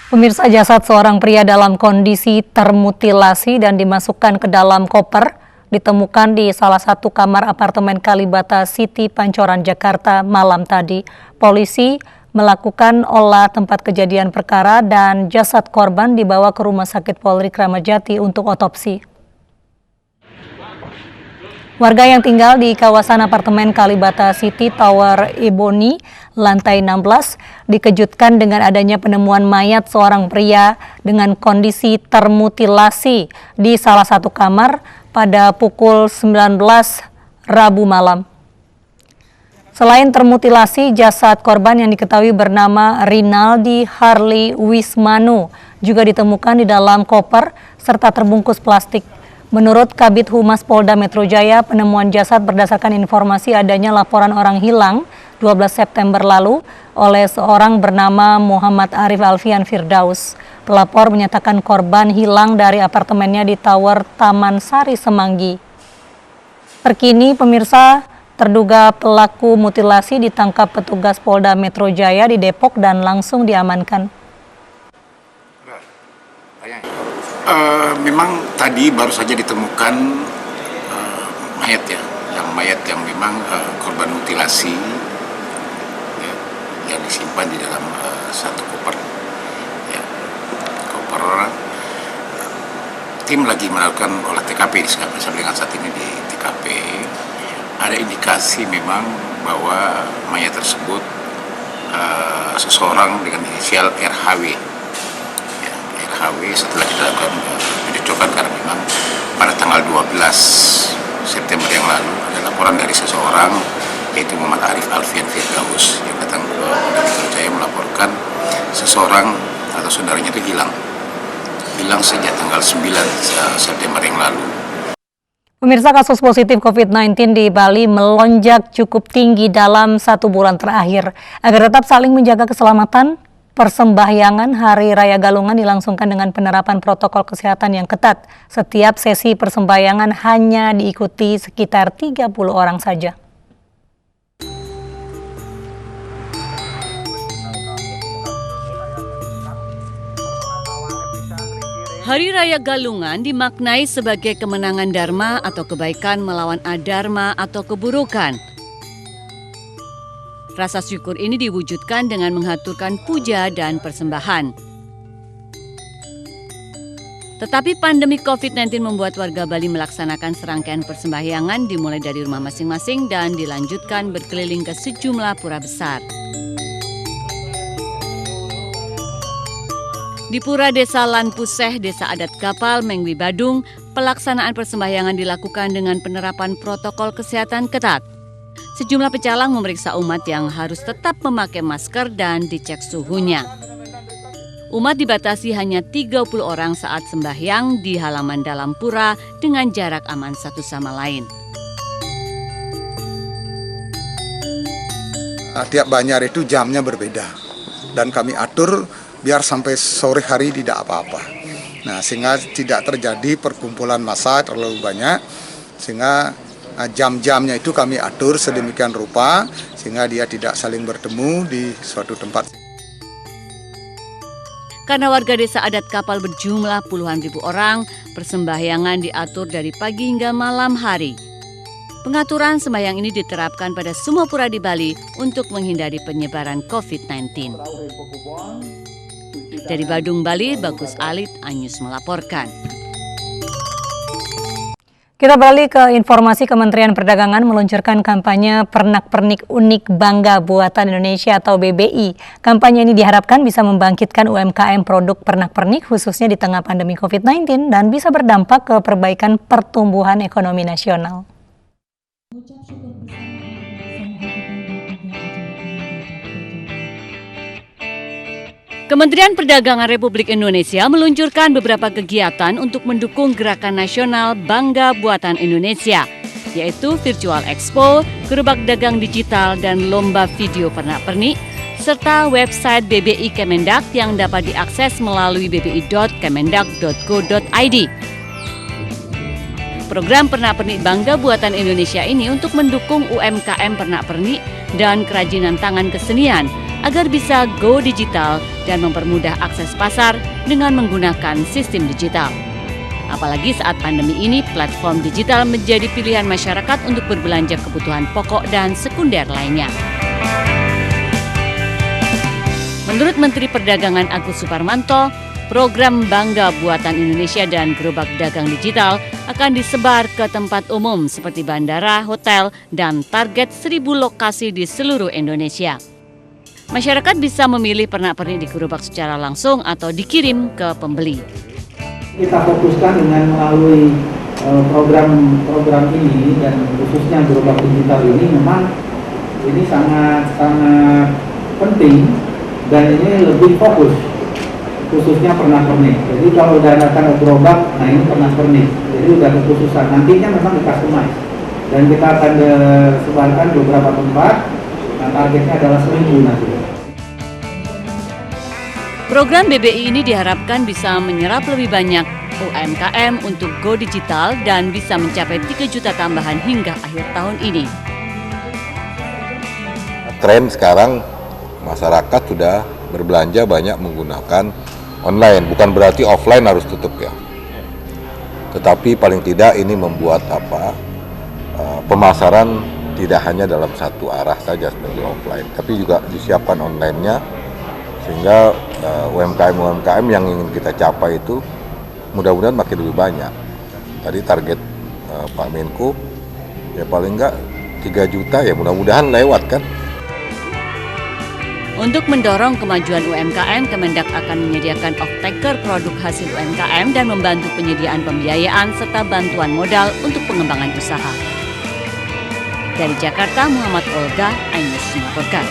Pemirsa, jasad seorang pria dalam kondisi termutilasi dan dimasukkan ke dalam koper ditemukan di salah satu kamar apartemen Kalibata City, Pancoran, Jakarta malam tadi. Polisi melakukan olah tempat kejadian perkara dan jasad korban dibawa ke Rumah Sakit Polri Kramat Jati untuk otopsi. Warga yang tinggal di kawasan apartemen Kalibata City Tower Ebony, lantai 16, dikejutkan dengan adanya penemuan mayat seorang pria dengan kondisi termutilasi di salah satu kamar pada pukul 19 Rabu malam. Selain termutilasi, jasad korban yang diketahui bernama Rinaldi Harley Wismanu juga ditemukan di dalam koper serta terbungkus plastik. Menurut Kabid Humas Polda Metro Jaya, penemuan jasad berdasarkan informasi adanya laporan orang hilang 12 September lalu oleh seorang bernama Muhammad Arif Alfian Firdaus. Pelapor menyatakan korban hilang dari apartemennya di Tower Taman Sari Semanggi. Terkini, pemirsa, terduga pelaku mutilasi ditangkap petugas Polda Metro Jaya di Depok dan langsung diamankan. Memang tadi baru saja ditemukan mayat yang memang korban mutilasi ya, yang disimpan di dalam satu koper. Ya, koper. Tim lagi melakukan olah TKP sampai dengan saat ini di TKP. Ada indikasi memang bahwa mayat tersebut seseorang dengan inisial RHW. Setelah kita lakukan pencocokan karena memang pada tanggal 12 September yang lalu ada laporan dari seseorang yaitu Muhammad Arif Alfian Firdaus yang datang ke Polda Metro Jaya melaporkan seseorang atau saudaranya itu hilang sejak tanggal 9 September yang lalu. Pemirsa, kasus positif COVID-19 di Bali melonjak cukup tinggi dalam 1 bulan terakhir. Agar tetap saling menjaga keselamatan, persembahyangan Hari Raya Galungan dilangsungkan dengan penerapan protokol kesehatan yang ketat. Setiap sesi persembahyangan hanya diikuti sekitar 30 orang saja. Hari Raya Galungan dimaknai sebagai kemenangan dharma atau kebaikan melawan adharma atau keburukan. Rasa syukur ini diwujudkan dengan menghaturkan puja dan persembahan. Tetapi pandemi COVID-19 membuat warga Bali melaksanakan serangkaian persembahyangan dimulai dari rumah masing-masing dan dilanjutkan berkeliling ke sejumlah pura besar. Di Pura Desa Lanpuseh, Desa Adat Kapal, Mengwi Badung, pelaksanaan persembahyangan dilakukan dengan penerapan protokol kesehatan ketat. Sejumlah pecalang memeriksa umat yang harus tetap memakai masker dan dicek suhunya. Umat dibatasi hanya 30 orang saat sembahyang di halaman dalam pura dengan jarak aman satu sama lain. Tiap banjar itu jamnya berbeda dan kami atur biar sampai sore hari tidak apa-apa. Nah, sehingga tidak terjadi perkumpulan massa terlalu banyak, sehingga jam-jamnya itu kami atur sedemikian rupa sehingga dia tidak saling bertemu di suatu tempat. Karena warga Desa Adat Kapal berjumlah puluhan ribu orang, persembahyangan diatur dari pagi hingga malam hari. Pengaturan sembahyang ini diterapkan pada semua pura di Bali untuk menghindari penyebaran COVID-19. Dari Badung, Bali, Bagus Alit, Anyus melaporkan. Kita beralih ke informasi. Kementerian Perdagangan meluncurkan kampanye Pernak-Pernik Unik Bangga Buatan Indonesia atau BBI. Kampanye ini diharapkan bisa membangkitkan UMKM produk pernak-pernik khususnya di tengah pandemi COVID-19 dan bisa berdampak ke perbaikan pertumbuhan ekonomi nasional. Kementerian Perdagangan Republik Indonesia meluncurkan beberapa kegiatan untuk mendukung gerakan nasional Bangga Buatan Indonesia, yaitu Virtual Expo, Gerobak Dagang Digital, dan Lomba Video Pernak-Pernik, serta website BBI Kemendak yang dapat diakses melalui bbi.kemendak.go.id. Program Pernak-Pernik Bangga Buatan Indonesia ini untuk mendukung UMKM pernak-pernik dan kerajinan tangan kesenian, agar bisa go digital dan mempermudah akses pasar dengan menggunakan sistem digital. Apalagi saat pandemi ini, platform digital menjadi pilihan masyarakat untuk berbelanja kebutuhan pokok dan sekunder lainnya. Menurut Menteri Perdagangan Agus Suparmanto, program Bangga Buatan Indonesia dan Gerobak Dagang Digital akan disebar ke tempat umum seperti bandara, hotel, dan target 1.000 lokasi di seluruh Indonesia. Masyarakat bisa memilih pernak-pernik di gerobak secara langsung atau dikirim ke pembeli. Kita fokuskan dengan melalui program ini dan khususnya gerobak digital ini memang ini sangat penting dan ini lebih fokus khususnya pernak-pernik. Jadi kalau udah datang ke gerobak, nah ini pernak-pernik. Jadi udah kekhususan. Nantinya memang di-customize dan kita akan sebarkan beberapa tempat. Nah, targetnya adalah 1.000 nanti. Program BBI ini diharapkan bisa menyerap lebih banyak UMKM untuk go digital dan bisa mencapai 3 juta tambahan hingga akhir tahun ini. Tren sekarang masyarakat sudah berbelanja banyak menggunakan online, bukan berarti offline harus tutup ya. Tetapi paling tidak ini membuat pemasaran tidak hanya dalam satu arah saja seperti offline, tapi juga disiapkan online-nya sehingga UMKM yang ingin kita capai itu mudah-mudahan makin lebih banyak. Tadi target Pak Menko ya paling enggak 3 juta ya mudah-mudahan lewat kan. Untuk mendorong kemajuan UMKM, Kemendak akan menyediakan off-taker produk hasil UMKM dan membantu penyediaan pembiayaan serta bantuan modal untuk pengembangan usaha. Dari Jakarta, Muhammad Olga, iNews melaporkan.